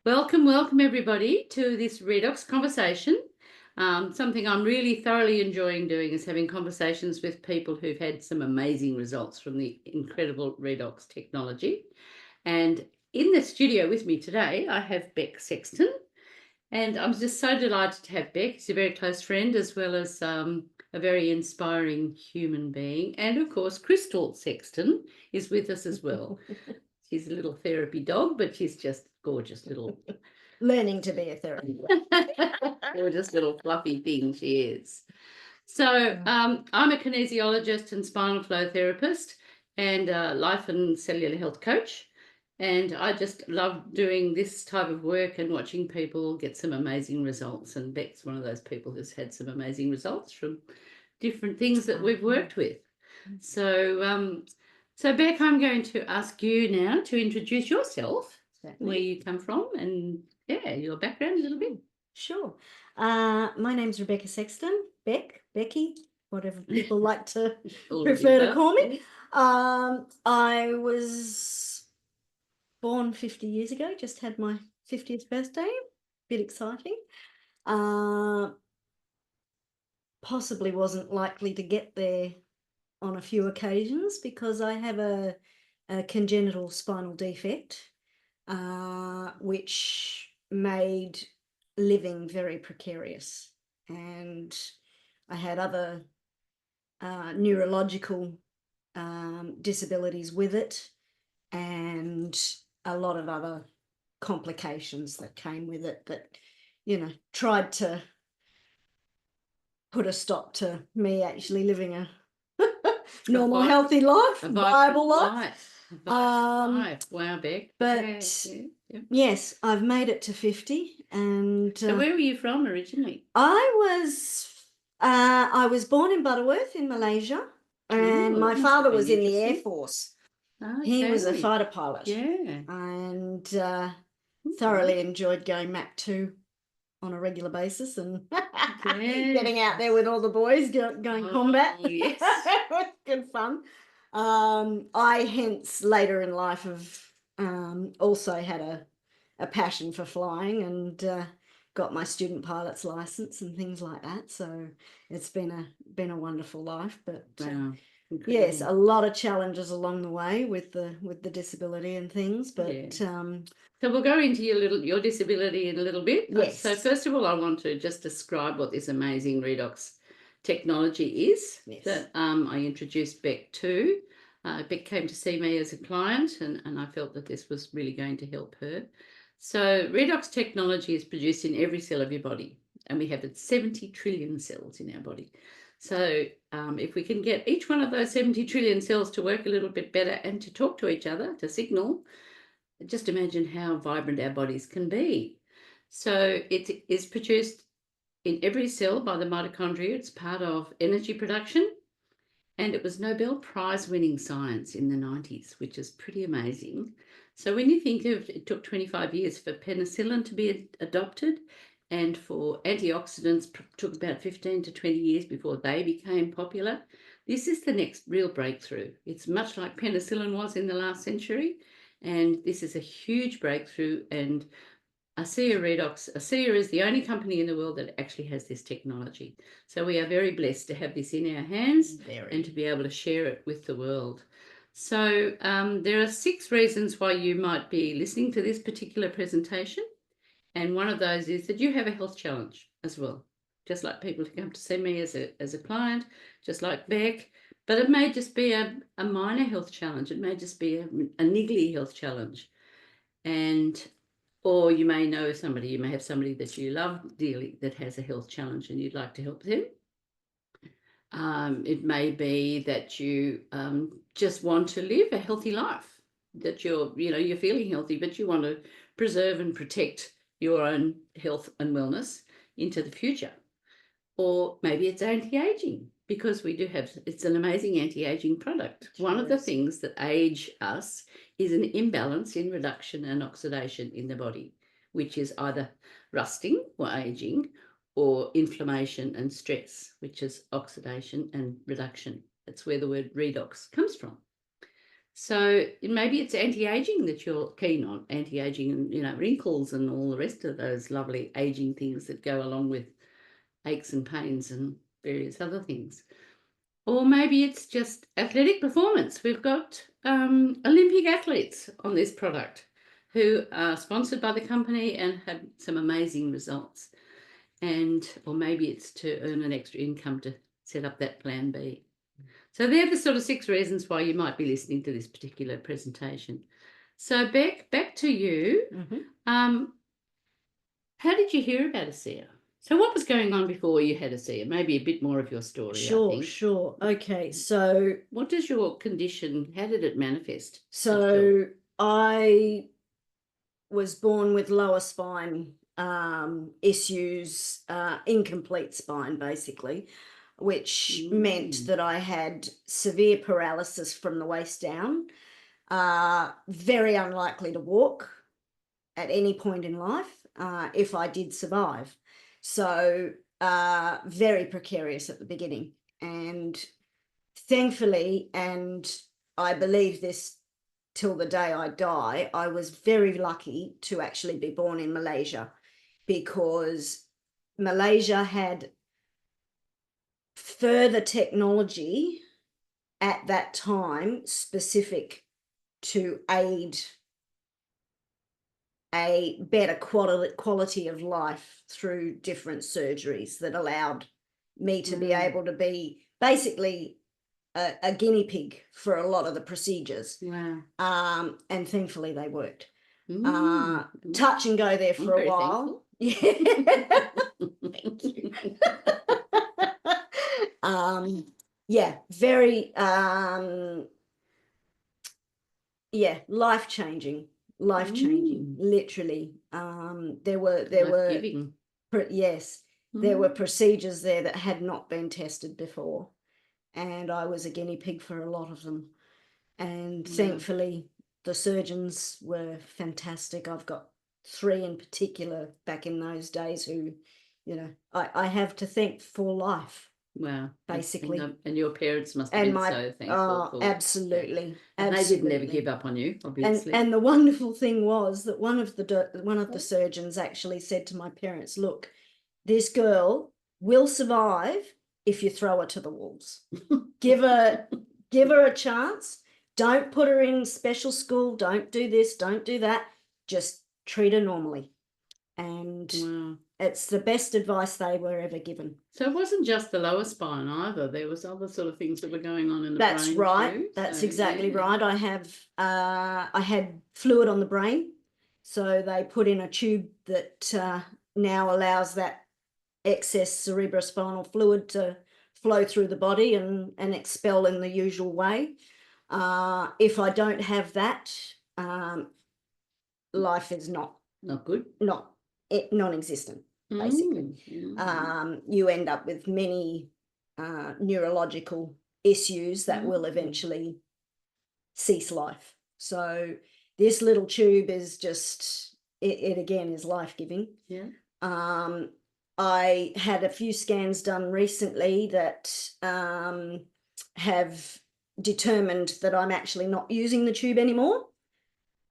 Welcome everybody to this Redox Conversation. Something I'm really thoroughly enjoying doing is having conversations with people who've had some amazing results from the incredible Redox technology. And in the studio with me today, I have Beck Sexton. And I'm just so delighted to have Beck. She's a very close friend as well as a very inspiring human being. And of course, Crystal Sexton is with us as well. She's a little therapy dog, but she's just gorgeous little Learning to be a therapist. gorgeous little fluffy thing she is. So I'm a kinesiologist and spinal flow therapist and a life and cellular health coach. And I just love doing this type of work and watching people get some amazing results. And Beck's one of those people who's had some amazing results from different things that we've worked with. So Beck, I'm going to ask you now to introduce yourself, where you come from, and your background a little bit. Sure. My name's Rebecca Sexton, Becky, whatever people like to prefer to call me. I was born 50 years ago, just had my 50th birthday, bit exciting. Possibly wasn't likely to get there on a few occasions because I have a congenital spinal defect, which made living very precarious. And I had other neurological disabilities with it and a lot of other complications that came with it that, tried to put a stop to me actually living a normal, healthy life, viable life. Wow, Beck. But yes, I've made it to 50. And so where were you from originally? I was born in Butterworth in Malaysia, and my father was in the Air Force. Okay. He was a fighter pilot. Yeah. And thoroughly enjoyed going Mach 2 on a regular basis and getting out there with all the boys going combat. Yes. It was good fun. I hence later in life have also had a passion for flying and got my student pilot's license and things like that. So it's been a wonderful life. But yes, a lot of challenges along the way with the disability and things. But so we'll go into your disability in a little bit. Yes. So first of all, I want to just describe what this amazing Redox technology is that I introduced Beck to. Beck came to see me as a client and I felt that this was really going to help her. So Redox technology is produced in every cell of your body, and we have 70 trillion cells in our body. So if we can get each one of those 70 trillion cells to work a little bit better and to talk to each other, to signal, just imagine how vibrant our bodies can be. So it is produced in every cell by the mitochondria. It's part of energy production. And it was Nobel Prize winning science in the 90s, which is pretty amazing. So when you think of it took 25 years for penicillin to be adopted, and for antioxidants took about 15 to 20 years before they became popular. This is the next real breakthrough. It's much like penicillin was in the last century, and this is a huge breakthrough. And ASEA is the only company in the world that actually has this technology. So we are very blessed to have this in our hands and to be able to share it with the world. So there are 6 reasons why you might be listening to this particular presentation. And one of those is that you have a health challenge as well, just like people who come to see me as a client, just like Beck. But it may just be a minor health challenge. It may just be a niggly health challenge. Or you may know somebody, you may have somebody that you love dearly that has a health challenge and you'd like to help them. It may be that you just want to live a healthy life, that you're feeling healthy, but you want to preserve and protect your own health and wellness into the future. Or maybe it's anti-aging, because it's an amazing anti-aging product. One of the things that age us is an imbalance in reduction and oxidation in the body, which is either rusting or aging, or inflammation and stress, which is oxidation and reduction. That's where the word redox comes from. So maybe it's anti-aging that you're keen on, anti-aging and, wrinkles and all the rest of those lovely aging things that go along with aches and pains and various other things. Or maybe it's just athletic performance. We've got Olympic athletes on this product who are sponsored by the company and have some amazing results. Or maybe it's to earn an extra income to set up that plan B. So they're the sort of 6 reasons why you might be listening to this particular presentation. So Beck, back to you. Mm-hmm. How did you hear about ASEA? So what was going on before you had ASEA? Maybe a bit more of your story, I think. Sure. Okay, so... What does your condition, how did it manifest? So I was born with lower spine issues, incomplete spine, basically, which meant that I had severe paralysis from the waist down, very unlikely to walk at any point in life if I did survive. So very precarious at the beginning. And thankfully, and I believe this till the day I die, I was very lucky to actually be born in Malaysia, because Malaysia had further technology at that time specific to aid a better quality of life through different surgeries that allowed me to be able to be basically a guinea pig for a lot of the procedures. Wow. And thankfully they worked. Touch and go there for a while. Yeah. Thank you. Yeah, very life-changing, literally. There were there were procedures there that had not been tested before, and I was a guinea pig for a lot of them. And thankfully the surgeons were fantastic. I've got 3 in particular back in those days who, I have to thank for life. Wow. Basically. And your parents must have been so thankful for absolutely. And they didn't ever give up on you, obviously. And the wonderful thing was that one of the surgeons actually said to my parents, look, this girl will survive if you throw her to the wolves. give her a chance. Don't put her in special school. Don't do this, don't do that. Just treat her normally. And it's the best advice they were ever given. So it wasn't just the lower spine either. There was other sort of things that were going on in the brain. That's right. Too. That's exactly right. I had fluid on the brain. So they put in a tube that now allows that excess cerebrospinal fluid to flow through the body and expel in the usual way. If I don't have that, life is not good. Non-existent, basically. You end up with many neurological issues that will eventually cease life. So this little tube is just, it again is life-giving. Yeah. I had a few scans done recently that have determined that I'm actually not using the tube anymore.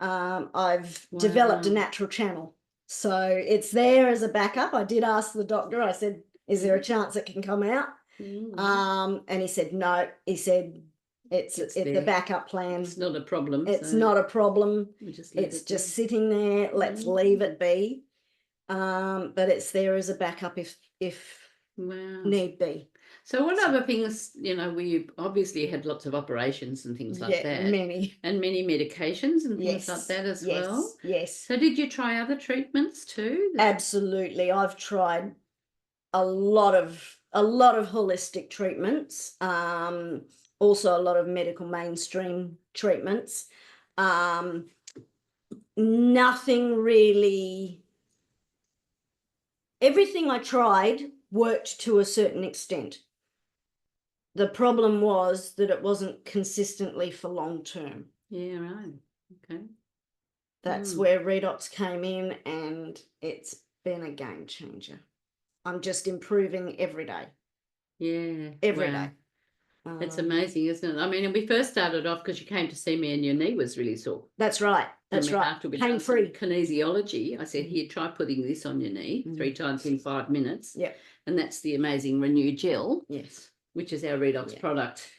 I've developed a natural channel. So it's there as a backup. I did ask the doctor, I said, is there a chance it can come out? And he said, no. He said, it's the backup plan. It's not a problem. It's not a problem. It's just sitting there. Let's leave it be. But it's there as a backup if need be. So what other things, we obviously had lots of operations and things like that. Many. And many medications and things like that as well. Yes. So did you try other treatments too? Absolutely. I've tried a lot of holistic treatments, also a lot of medical mainstream treatments. Nothing really, everything I tried worked to a certain extent. The problem was that it wasn't consistently for long term. Yeah, right. Okay. That's where Redox came in, and it's been a game changer. I'm just improving every day. Yeah. Every day. It's amazing, isn't it? I mean, and we first started off because you came to see me and your knee was really sore. That's right. That's right. After we Pain-free kinesiology, I said, here, try putting this on your knee 3 times in 5 minutes. Yep. And that's the amazing Renew Gel. Yes. Which is our Redox product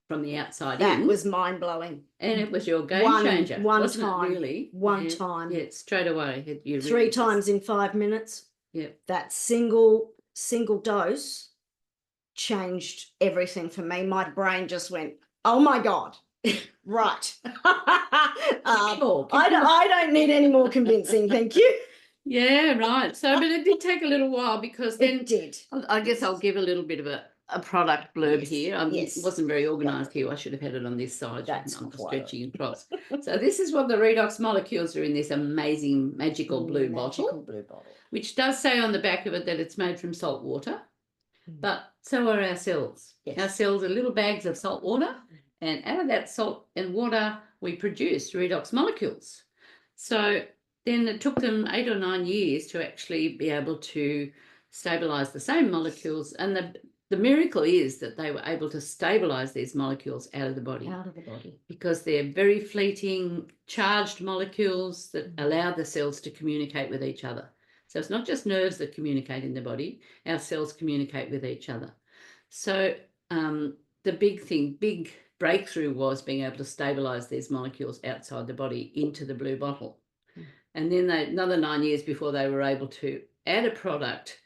from the outside in. That was mind-blowing. And it was your game changer. One time. Really? One time. Yeah, straight away. You 3 times in 5 minutes. Yeah. That single dose changed everything for me. My brain just went, oh my God. Right. I don't need any more convincing, thank you. Yeah, right. So, but it did take a little while because then it did. I guess I'll give a little bit of a product blurb here. I wasn't very organised here. I should have had it on this side. That's I'm stretching across. So this is what the redox molecules are in this amazing magical blue bottle, which does say on the back of it that it's made from salt water, but so are our cells. Yes. Our cells are little bags of salt water, and out of that salt and water we produce redox molecules. So then it took them 8 or 9 years to actually be able to stabilise the same molecules, and the miracle is that they were able to stabilise these molecules out of the body. Out of the body. Because they're very fleeting, charged molecules that allow the cells to communicate with each other. So it's not just nerves that communicate in the body, our cells communicate with each other. So the big breakthrough was being able to stabilise these molecules outside the body into the blue bottle. And then another 9 years before they were able to add a product,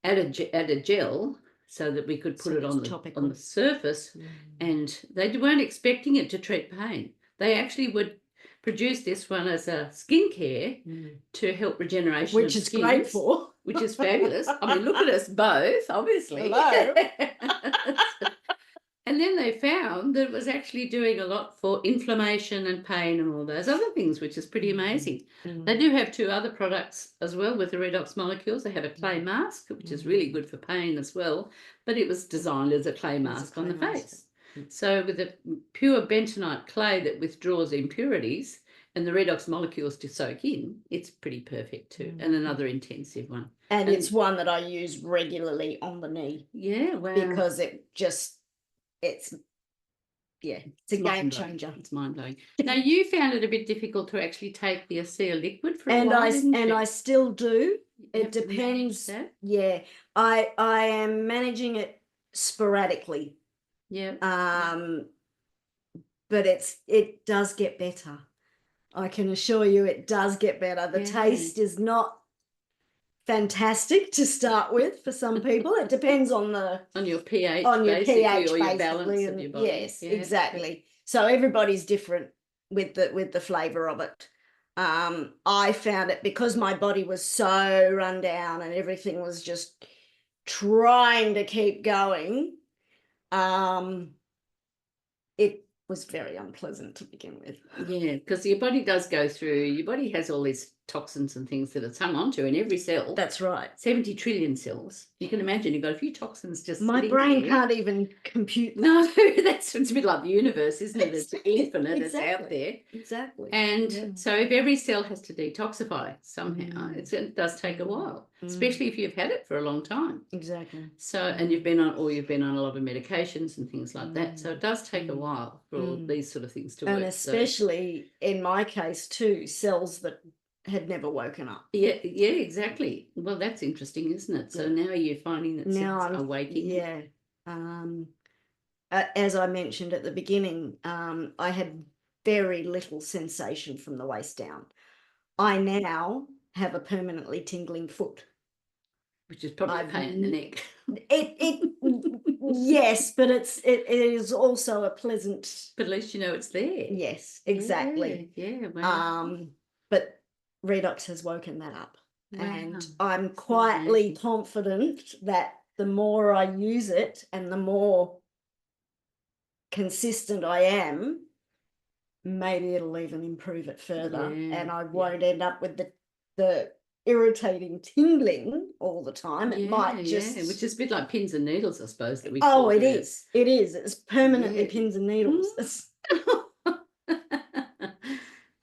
add a gel, so that we could put it on the surface, and they weren't expecting it to treat pain. They actually would produce this one as a skincare to help regeneration, which is great for, which is fabulous. I mean, look at us both, obviously. Hello. And then they found that it was actually doing a lot for inflammation and pain and all those other things, which is pretty amazing. They do have 2 other products as well with the redox molecules. They have a clay mask, which is really good for pain as well, but it was designed as a clay mask on the face. So with a pure bentonite clay that withdraws impurities and the redox molecules to soak in, it's pretty perfect too. And another intensive one. And it's one that I use regularly on the knee. Yeah, wow. Because it's a game changer. It's mind-blowing. Now, you found it a bit difficult to actually take the ASEA liquid for a while, didn't you? I still do. It depends. Yeah, I am managing it sporadically. Yeah. But it does get better. I can assure you it does get better. The taste is not fantastic to start with for some people. It depends on your pH, or your balance of your body. Yes, exactly. So everybody's different with the flavour of it. I found it because my body was so run down and everything was just trying to keep going. It was very unpleasant to begin with. Yeah, because your body has all these toxins and things that it's hung onto in every cell. That's right. 70 trillion cells. You can imagine you've got a few toxins just my brain can't even compute that. No, it's a bit like the universe, isn't it? It's infinite, it's out there. Exactly. And so if every cell has to detoxify somehow, it does take a while, especially if you've had it for a long time. Exactly. So, and you've been on a lot of medications and things like that. So it does take a while for all these sort of things to work. And especially in my case too, cells that had never woken up. Yeah, exactly. Well, that's interesting, isn't it? So now you're finding that cells are waking. Yeah. As I mentioned at the beginning, I had very little sensation from the waist down. I now have a permanently tingling foot. Which is probably a pain in the neck. Yes, but it is also a pleasant. But at least you know it's there. Yes, exactly. Yeah. Wow. But Redox has woken that up, and I'm quietly confident that the more I use it and the more consistent I am, maybe it'll even improve it further, and I won't end up with the irritating tingling all the time. It might just which is a bit like pins and needles, I suppose, that we it is. It's permanently pins and needles.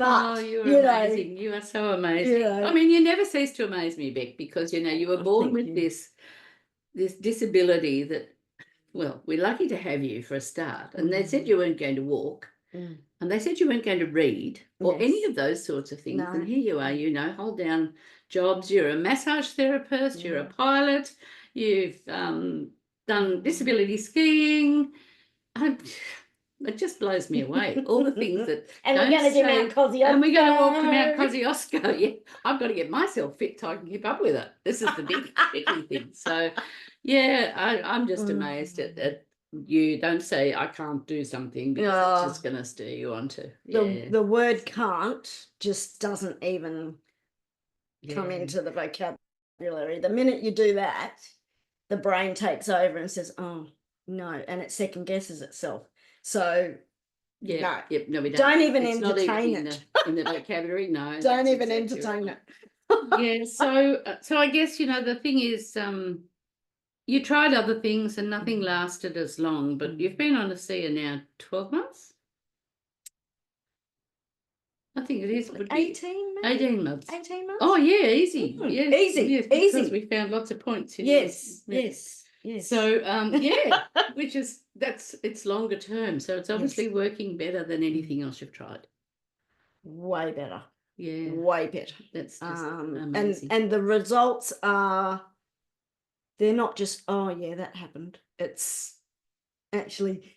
But you are amazing. You are so amazing. I mean, you never cease to amaze me, Beck, because you were born with this disability that well, we're lucky to have you for a start. And they said you weren't going to walk. And they said you weren't going to read or any of those sorts of things. No. And here you are, you know, hold down jobs. You're a massage therapist. You're a pilot. You've done disability skiing. It just blows me away. All the things that and we're going to do Mount Kosciuszko. And we're going to walk to Mount Kosciuszko. Yeah, I've got to get myself fit so I can keep up with it. This is the big tricky thing. So, yeah, I'm just amazed at you. Don't say I can't do something because it's just going to steer you on to. Yeah. The word can't just doesn't even come into the vocabulary. The minute you do that, the brain takes over and says, oh, no, and it second guesses itself. So, no, no, we don't. Don't even It's entertain not even it. In the vocabulary, no. Don't even entertain it. Yeah, so I guess, you know, the thing is, you tried other things and nothing lasted as long, but you've been on a SEER now 12 months? I think it is. 18 months? 18 months. 18 months? Oh, yeah, easy. Yes, easy, yes, easy. Because we found lots of points. Yes. So, yeah, it's longer term. So it's obviously working better than anything else you've tried. Way better. Yeah. Way better. That's just amazing. And the results are, they're not just, oh, yeah, that happened. It's actually,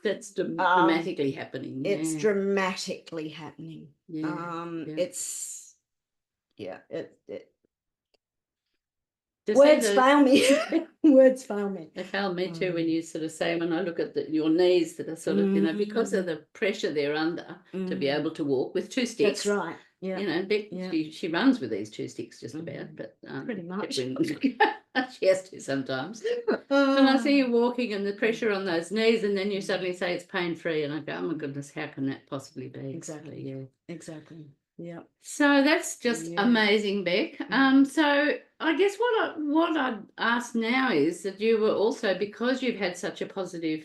that's dramatically happening. It's dramatically happening. It's, words fail me. Words fail me. They fail me too when you sort of say, when I look at your knees that are sort of, you know, because of the pressure they're under to be able to walk with 2 sticks. That's right. Yeah. You know, she runs with these 2 sticks just about, but pretty much. She has to sometimes. And I see you walking and the pressure on those knees, and then you suddenly say it's pain-free, and I go, oh my goodness, how can that possibly be? Exactly. So, yeah. Exactly. Yeah. So that's just amazing, Beck. So I guess what I'd ask now is that you were also, because you've had such a positive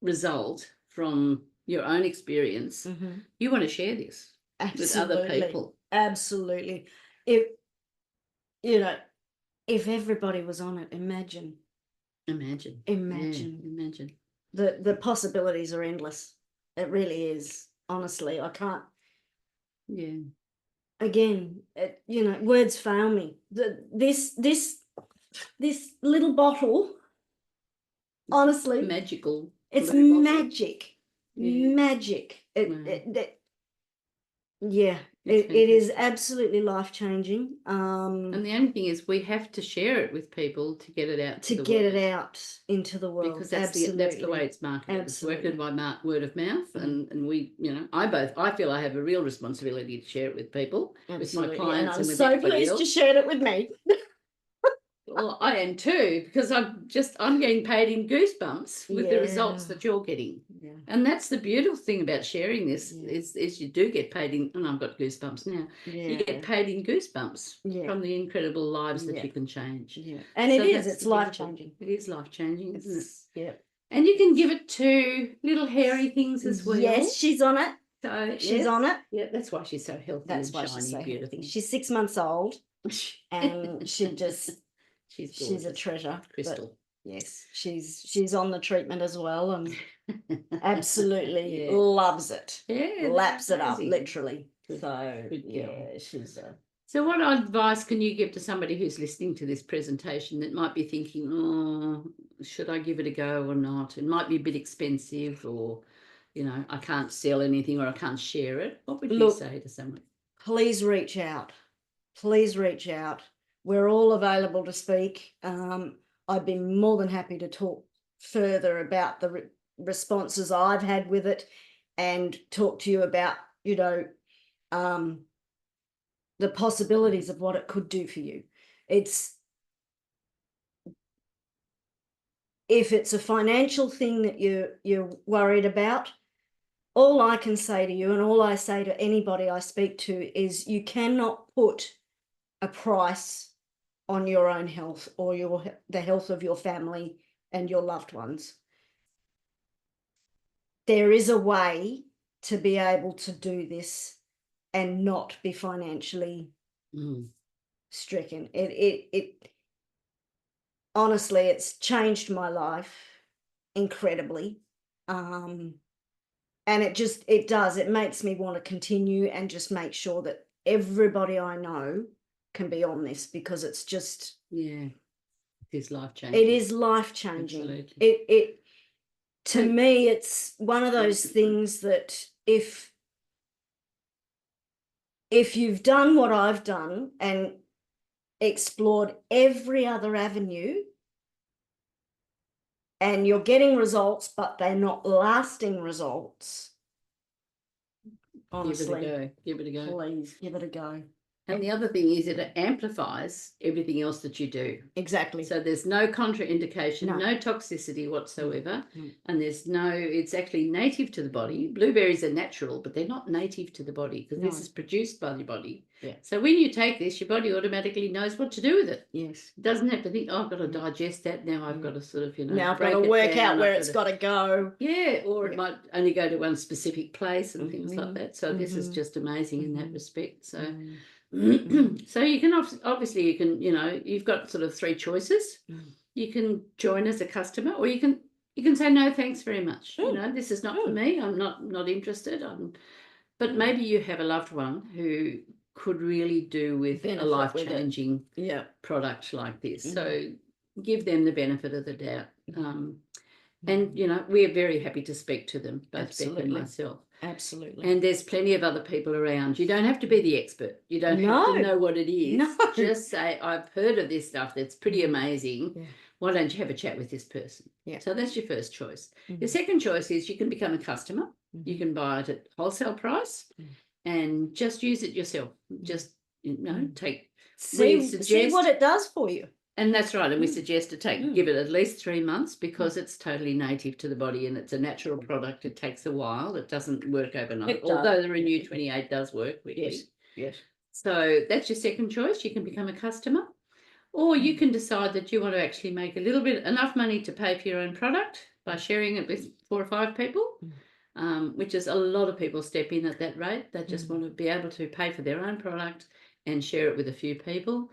result from your own experience, you want to share this with other people. Absolutely. If everybody was on it, imagine. The possibilities are endless. It really is. Honestly, I can't. Yeah. Again, words fail me. This little bottle, honestly, magical. It's magic. Magic. It is absolutely life-changing. And the only thing is we have to share it with people to get it out into the world. Because that's the way it's marketed. Absolutely. It's worked by word of mouth, and we, I feel I have a real responsibility to share it with people, with my clients, and I'm so pleased you shared it with me. Well, I am too, because I'm getting paid in goosebumps with the results that you're getting. Yeah. And that's the beautiful thing about sharing this is you do get paid in, and I've got goosebumps now. Yeah. You get paid in goosebumps from the incredible lives that you can change. Yeah. And it's life-changing. It is life-changing, isn't it? Yeah. And you can give it to little hairy things as well. Yes, she's on it. So she's on it. Yeah, that's why she's so healthy. That's why she's so beautiful. Healthy. She's 6 months old, and she just... She's a treasure. Crystal. Yes, she's on the treatment as well, and absolutely loves it. Yeah, laps it up, literally. So she's a... So what advice can you give to somebody who's listening to this presentation that might be thinking, oh, should I give it a go or not? It might be a bit expensive, or, I can't sell anything, or I can't share it. What would you say to someone? Please reach out. Please reach out. We're all available to speak. I'd be more than happy to talk further about the responses I've had with it, and talk to you about, the possibilities of what it could do for you. If it's a financial thing that you're worried about, all I can say to you, and all I say to anybody I speak to, is you cannot put a price on your own health or the health of your family and your loved ones. There is a way to be able to do this and not be financially stricken. honestly, it's changed my life incredibly. And it makes me want to continue and just make sure that everybody I know can be on this, because it's just, yeah, it is life changing. it is life changing. Absolutely. To me, it's one of those things that if you've done what I've done and explored every other avenue, and you're getting results, but they're not lasting results, honestly, give it a go. please give it a go. And the other thing is it amplifies everything else that you do. Exactly. So there's no contraindication, No. no toxicity whatsoever, Mm. and it's actually native to the body. Blueberries are natural, but they're not native to the body, because this No. is produced by the body. Yeah. So when you take this, your body automatically knows what to do with it. Yes. It doesn't have to think, oh, I've got to digest that. Now I've got to sort of, now I've got to work out where it's got to go. Yeah, or it might only go to one specific place and things like that. So this is just amazing in that respect. So so you can obviously you've got sort of three choices. You can join as a customer, or you can say no, thanks very much. This is not for me. I'm not interested. But maybe you have a loved one who could really do with a life-changing product like this. So give them the benefit of the doubt. And we're very happy to speak to them, both Beck and myself. Absolutely. And there's plenty of other people around. You don't have to be the expert. You don't have to know what it is. No. Just say, I've heard of this stuff that's pretty amazing. Yeah. Why don't you have a chat with this person? Yeah. So that's your first choice. Your second choice is you can become a customer. You can buy it at wholesale price and just use it yourself. Just, see what it does for you. And that's right. And we suggest to give it at least 3 months, because it's totally native to the body and it's a natural product. It takes a while. It doesn't work overnight, although the Renew 28 does work quickly. Yes. So that's your second choice. You can become a customer, or you can decide that you want to actually make enough money to pay for your own product by sharing it with 4 or 5 people, which is a lot of people step in at that rate. They just want to be able to pay for their own product and share it with a few people.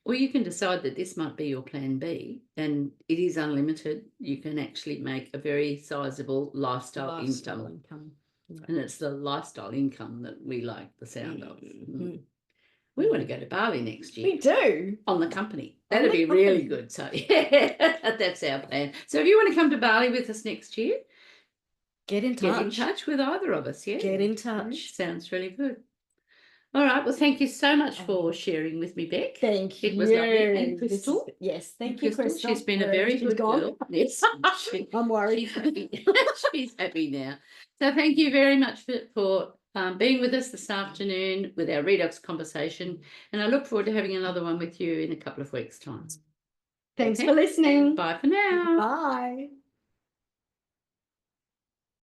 Or you can decide that this might be your plan B, and it is unlimited. You can actually make a very sizable lifestyle income. Yeah. And it's the lifestyle income that we like the sound of. We want to go to Bali next year. We do. On the company. That'd be really good. So yeah, that's our plan. So if you want to come to Bali with us next year, get in touch with either of us. Yeah. Get in touch. Sounds really good. All right. Well, thank you so much for sharing with me, Beck. Thank you. It was lovely. And Crystal. Thank you, Crystal. She's been a very good girl. Yes. I'm worried. She's happy. She's happy now. So thank you very much for being with us this afternoon with our Redox conversation. And I look forward to having another one with you in a couple of weeks' time. Thanks for listening. Bye for now. Bye.